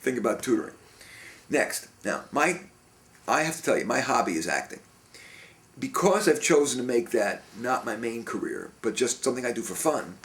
Think about tutoring. Next, now, I have to tell you, my hobby is acting. Because I've chosen to make that not my main career, but just something I do for fun,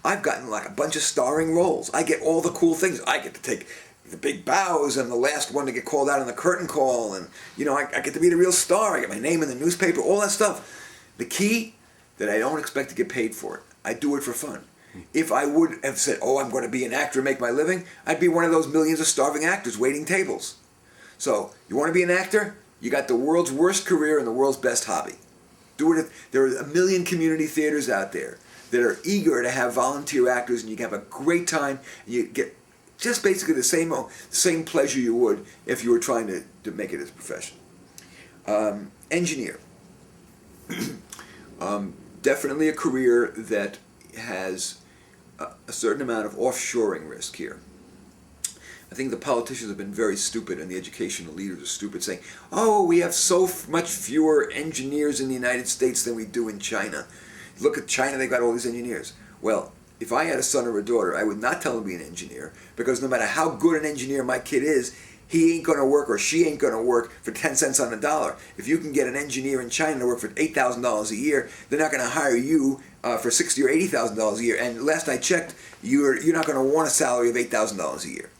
I've gotten like a bunch of starring roles. I get all the cool things. I get to take the big bows and the last one to get called out in the curtain call, and I get to be the real star. I get my name in the newspaper, all that stuff. The key, that I don't expect to get paid for it. I do it for fun. If I would have said, oh, I'm going to be an actor and make my living, I'd be one of those millions of starving actors waiting tables. So, you want to be an actor? You got the world's worst career and the world's best hobby. Do it. There are a million community theaters out there that are eager to have volunteer actors, and you can have a great time, and you get just basically the same pleasure you would if you were trying to make it as a profession. Engineer. Definitely a career that has a certain amount of offshoring risk here. I think the politicians have been very stupid, and the educational leaders are stupid, saying, oh, we have so much fewer engineers in the United States than we do in China. Look at China, they've got all these engineers. Well, if I had a son or a daughter, I would not tell them to be an engineer, because no matter how good an engineer my kid is, he ain't going to work or she ain't going to work for 10 cents on the dollar. If you can get an engineer in China to work for $8,000 a year, they're not going to hire you for $60,000 or $80,000 a year. And last I checked, you're not going to want a salary of $8,000 a year.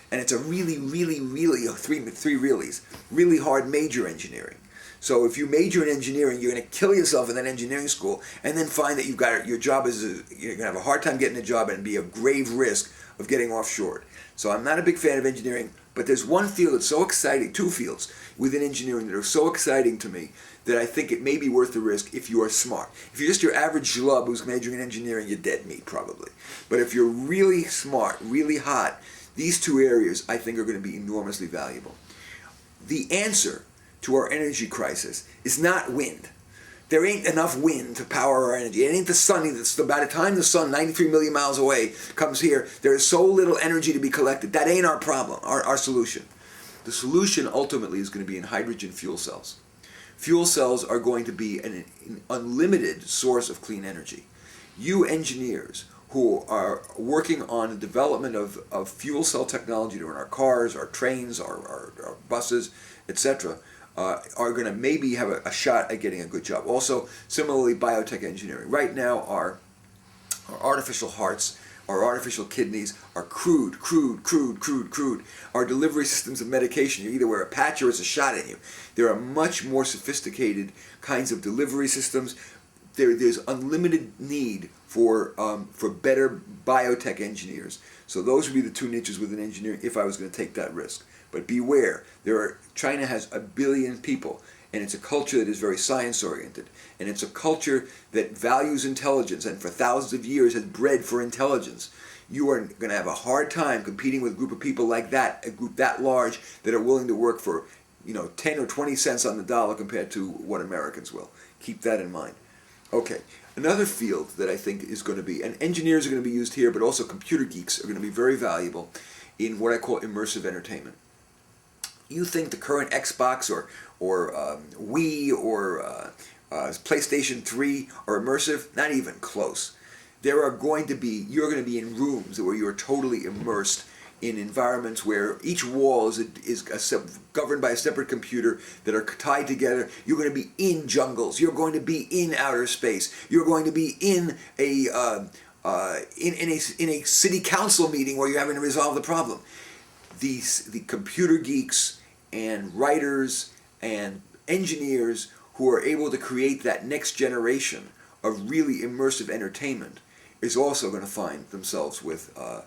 And it's a really, really, really, three reallys, really hard major engineering. So if you major in engineering, you're going to kill yourself in that engineering school, and then find that your job you're going to have a hard time getting a job and be a grave risk of getting offshored. So I'm not a big fan of engineering, but there's one field that's so exciting, two fields within engineering that are so exciting to me that I think it may be worth the risk if you are smart. If you're just your average schlub who's majoring in engineering, you're dead meat probably. But if you're really smart, really hot, these two areas I think are going to be enormously valuable. The answer to our energy crisis is not wind. There ain't enough wind to power our energy. It ain't the sun either. By the time the sun, 93 million miles away, comes here, there is so little energy to be collected. That ain't our problem, our solution. The solution ultimately is going to be in hydrogen fuel cells. Fuel cells are going to be an unlimited source of clean energy. You engineers who are working on the development of fuel cell technology to run our cars, our trains, our buses, etc., are going to maybe have a shot at getting a good job. Also, similarly, biotech engineering. Right now, our artificial hearts, our artificial kidneys are crude. Our delivery systems of medication, you either wear a patch or it's a shot in you. There are much more sophisticated kinds of delivery systems. There's unlimited need for better biotech engineers. So those would be the two niches within engineering if I was going to take that risk. But beware, China has 1 billion people, and it's a culture that is very science-oriented, and it's a culture that values intelligence, and for thousands of years has bred for intelligence. You are going to have a hard time competing with a group of people like that, a group that large, that are willing to work for 10 or 20 cents on the dollar compared to what Americans will. Keep that in mind. Okay, another field that I think is going to be, and engineers are going to be used here, but also computer geeks are going to be very valuable in what I call immersive entertainment. You think the current Xbox or Wii or PlayStation 3 are immersive? Not even close. You're going to be in rooms where you're totally immersed in environments where each wall is governed by a separate computer that are tied together. You're going to be in jungles. You're going to be in outer space. You're going to be in a city council meeting where you're having to resolve the problem. The computer geeks and writers and engineers who are able to create that next generation of really immersive entertainment is also going to find themselves with I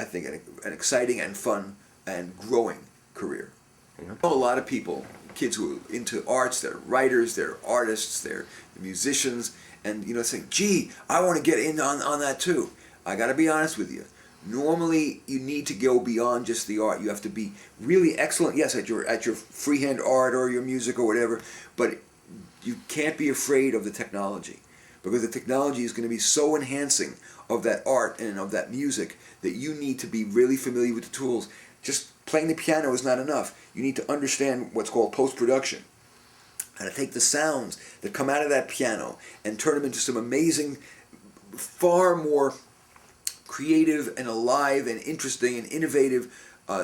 think, an exciting and fun and growing career. I know a lot of people, kids who are into arts, they're writers, they're artists, they're musicians, and saying, gee, I want to get in on that too. I got to be honest with you. Normally, you need to go beyond just the art. You have to be really excellent, yes, at your freehand art or your music or whatever, but you can't be afraid of the technology, because the technology is going to be so enhancing of that art and of that music that you need to be really familiar with the tools. Just playing the piano is not enough. You need to understand what's called post-production. How to take the sounds that come out of that piano and turn them into some amazing, far more creative and alive and interesting and innovative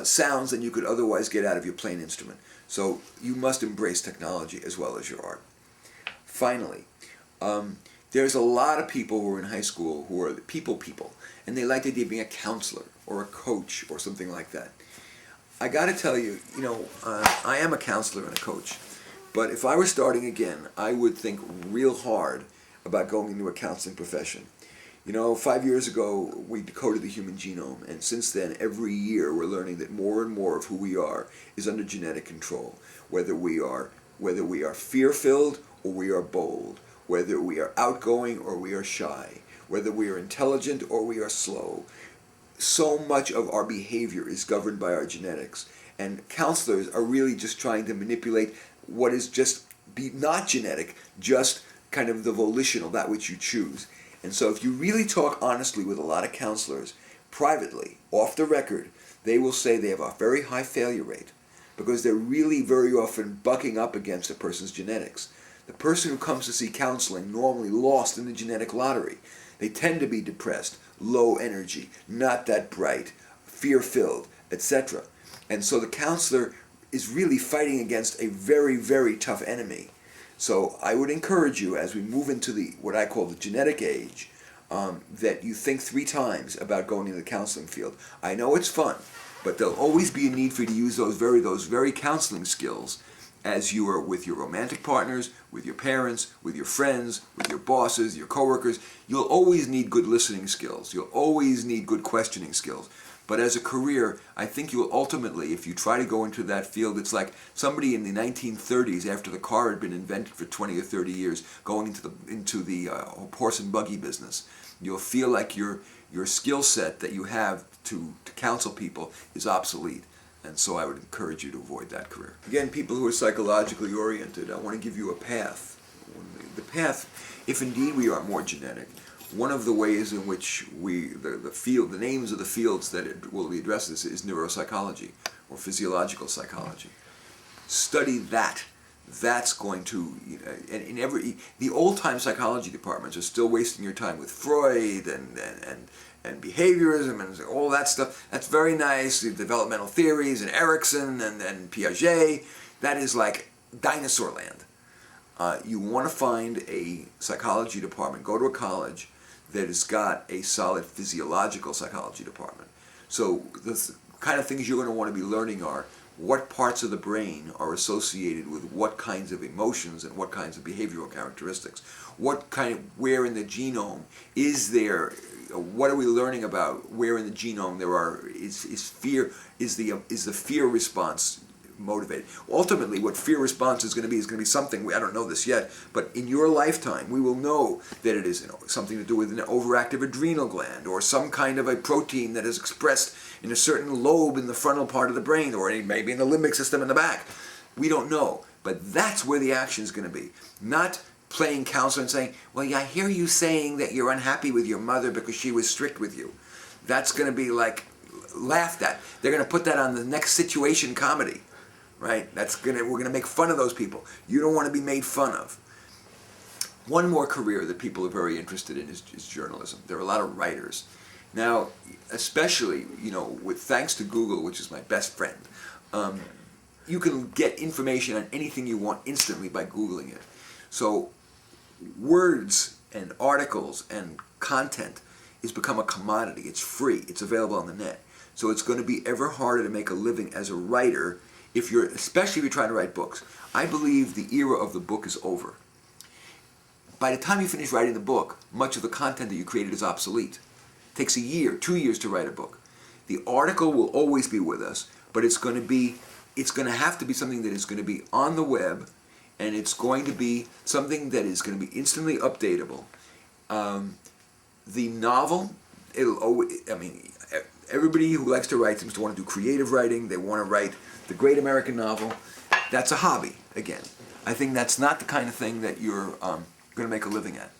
sounds than you could otherwise get out of your plain instrument. So you must embrace technology as well as your art. Finally, there's a lot of people who are in high school who are people, and they like the idea of being a counselor or a coach or something like that. I got to tell you, I am a counselor and a coach, but if I were starting again, I would think real hard about going into a counseling profession. 5 years ago, we decoded the human genome, and since then, every year, we're learning that more and more of who we are is under genetic control. Whether we are fear-filled or we are bold, whether we are outgoing or we are shy, whether we are intelligent or we are slow. So much of our behavior is governed by our genetics, and counselors are really just trying to manipulate what is not genetic, just kind of the volitional, that which you choose. And so if you really talk honestly with a lot of counselors, privately, off the record, they will say they have a very high failure rate because they're really very often bucking up against a person's genetics. The person who comes to see counseling normally lost in the genetic lottery. They tend to be depressed, low energy, not that bright, fear-filled, etc. And so the counselor is really fighting against a very, very tough enemy. So I would encourage you, as we move into what I call the genetic age, that you think 3 times about going into the counseling field. I know it's fun, but there'll always be a need for you to use those very counseling skills as you are with your romantic partners, with your parents, with your friends, with your bosses, your coworkers. You'll always need good listening skills. You'll always need good questioning skills. But as a career, I think you will ultimately, if you try to go into that field, it's like somebody in the 1930s, after the car had been invented for 20 or 30 years, going into the horse and buggy business. You'll feel like your skill set that you have to counsel people is obsolete. And so I would encourage you to avoid that career. Again, people who are psychologically oriented, I want to give you a path. The path, if indeed we are more genetic, one of the ways in which the names of the fields that it will be addressed is neuropsychology or physiological psychology. Study that. That's going to, and the old-time psychology departments are still wasting your time with Freud and behaviorism and all that stuff. That's very nice, the developmental theories and Erickson and Piaget. That is like dinosaur land. You want to find a psychology department, go to a college that has got a solid physiological psychology department. So the kind of things you're going to want to be learning are what parts of the brain are associated with what kinds of emotions and what kinds of behavioral characteristics. Where in the genome is there, what are we learning about where in the genome is the fear response motivated. Ultimately, what fear response is going to be something, I don't know this yet, but in your lifetime, we will know that it is something to do with an overactive adrenal gland or some kind of a protein that is expressed in a certain lobe in the frontal part of the brain or maybe in the limbic system in the back. We don't know, but that's where the action is going to be. Not playing counselor and saying, well, I hear you saying that you're unhappy with your mother because she was strict with you. That's going to be like laughed at. They're going to put that on the next situation comedy. Right? We're gonna make fun of those people. You don't want to be made fun of. One more career that people are very interested in is journalism. There are a lot of writers. Now, especially, thanks to Google, which is my best friend, you can get information on anything you want instantly by Googling it. So, words and articles and content has become a commodity. It's free. It's available on the net. So it's going to be ever harder to make a living as a writer especially if you're trying to write books. I believe the era of the book is over. By the time you finish writing the book, much of the content that you created is obsolete. It takes a year, 2 years to write a book. The article will always be with us, but it's going to have to be something that is going to be on the web, and it's going to be something that is going to be instantly updatable. The novel, everybody who likes to write seems to want to do creative writing. They want to write the great American novel. That's a hobby, again. I think that's not the kind of thing that you're going to make a living at.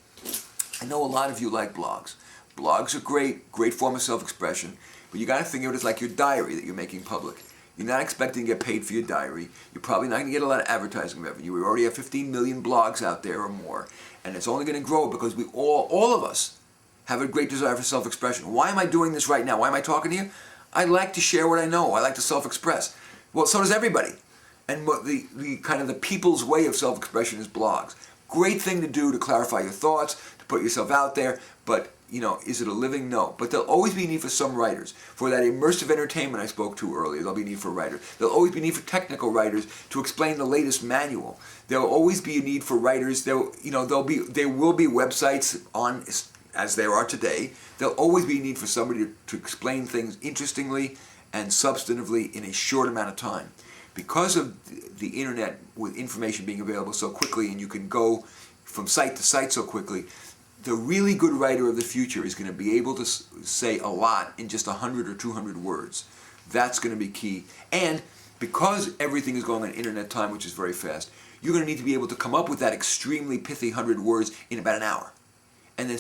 I know a lot of you like blogs. Blogs are great form of self-expression, but you got to think of it as like your diary that you're making public. You're not expecting to get paid for your diary. You're probably not going to get a lot of advertising revenue. We already have 15 million blogs out there or more, and it's only going to grow because we all of us have a great desire for self-expression. Why am I doing this right now? Why am I talking to you? I like to share what I know. I like to self-express. Well, so does everybody. And what the kind of the people's way of self-expression is blogs. Great thing to do to clarify your thoughts, to put yourself out there, but is it a living? No. But there'll always be a need for some writers. For that immersive entertainment I spoke to earlier, there'll be a need for writers. There'll always be a need for technical writers to explain the latest manual. There'll always be a need for writers. There will be websites on, as there are today. There'll always be a need for somebody to explain things interestingly and substantively in a short amount of time. Because of the internet, with information being available so quickly, and you can go from site to site so quickly, the really good writer of the future is going to be able to say a lot in just 100 or 200 words. That's going to be key. And because everything is going on internet time, which is very fast, you're going to need to be able to come up with that extremely pithy 100 words in about an hour.